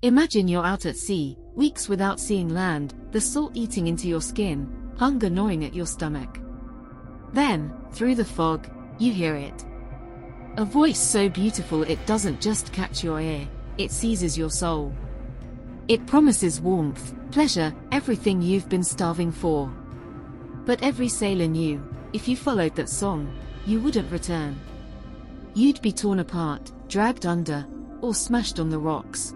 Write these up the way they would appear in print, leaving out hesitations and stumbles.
Imagine you're out at sea, weeks without seeing land, the salt eating into your skin, hunger gnawing at your stomach. Then, through the fog, you hear it. A voice so beautiful it doesn't just catch your ear, it seizes your soul. It promises warmth, pleasure, everything you've been starving for. But every sailor knew, if you followed that song, you wouldn't return. You'd be torn apart, dragged under, or smashed on the rocks.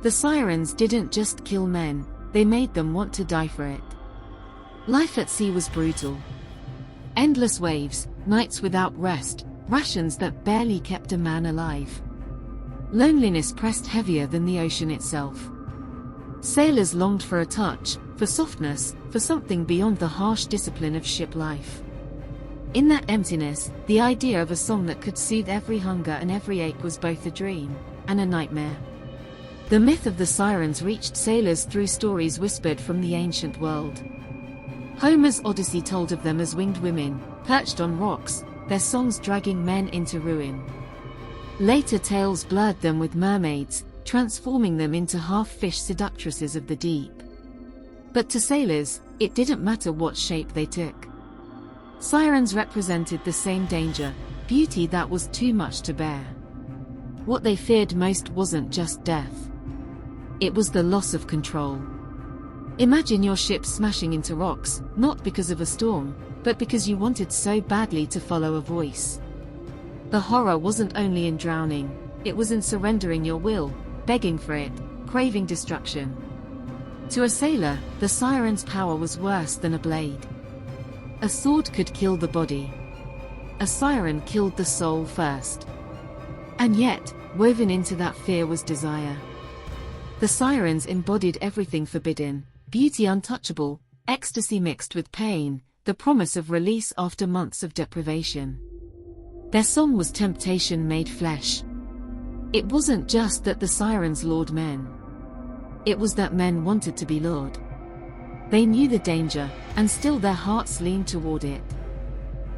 The sirens didn't just kill men, they made them want to die for it. Life at sea was brutal. Endless waves, nights without rest, rations that barely kept a man alive. Loneliness pressed heavier than the ocean itself. Sailors longed for a touch, for softness, for something beyond the harsh discipline of ship life. In that emptiness, the idea of a song that could soothe every hunger and every ache was both a dream and a nightmare. The myth of the sirens reached sailors through stories whispered from the ancient world. Homer's Odyssey told of them as winged women, perched on rocks, their songs dragging men into ruin. Later tales blurred them with mermaids, transforming them into half-fish seductresses of the deep. But to sailors, it didn't matter what shape they took. Sirens represented the same danger, beauty that was too much to bear. What they feared most wasn't just death. It was the loss of control. Imagine your ship smashing into rocks, not because of a storm, but because you wanted so badly to follow a voice. The horror wasn't only in drowning, it was in surrendering your will, begging for it, craving destruction. To a sailor, the siren's power was worse than a blade. A sword could kill the body. A siren killed the soul first. And yet, woven into that fear was desire. The sirens embodied everything forbidden, beauty untouchable, ecstasy mixed with pain, the promise of release after months of deprivation. Their song was temptation made flesh. It wasn't just that the sirens lured men. It was that men wanted to be lured. They knew the danger, and still their hearts leaned toward it.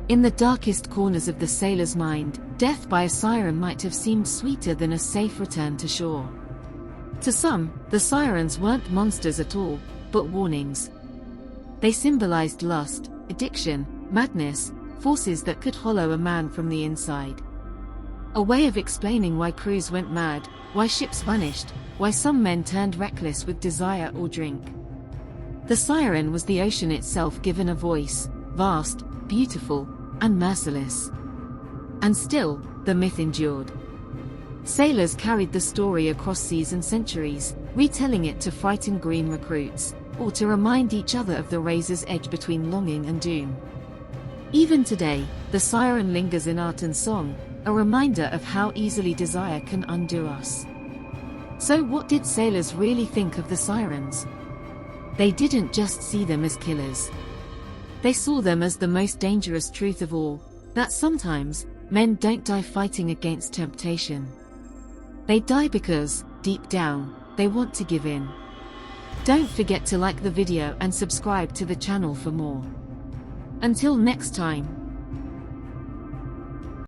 In the darkest corners of the sailor's mind, death by a siren might have seemed sweeter than a safe return to shore. To some, the sirens weren't monsters at all, but warnings. They symbolized lust, addiction, madness, forces that could hollow a man from the inside. A way of explaining why crews went mad, why ships vanished, why some men turned reckless with desire or drink. The siren was the ocean itself given a voice, vast, beautiful, and merciless. And still, the myth endured. Sailors carried the story across seas and centuries, retelling it to frighten green recruits, or to remind each other of the razor's edge between longing and doom. Even today, the siren lingers in art and song, a reminder of how easily desire can undo us. So what did sailors really think of the sirens? They didn't just see them as killers. They saw them as the most dangerous truth of all, that sometimes, men don't die fighting against temptation. They die because, deep down, they want to give in. Don't forget to like the video and subscribe to the channel for more. Until next time.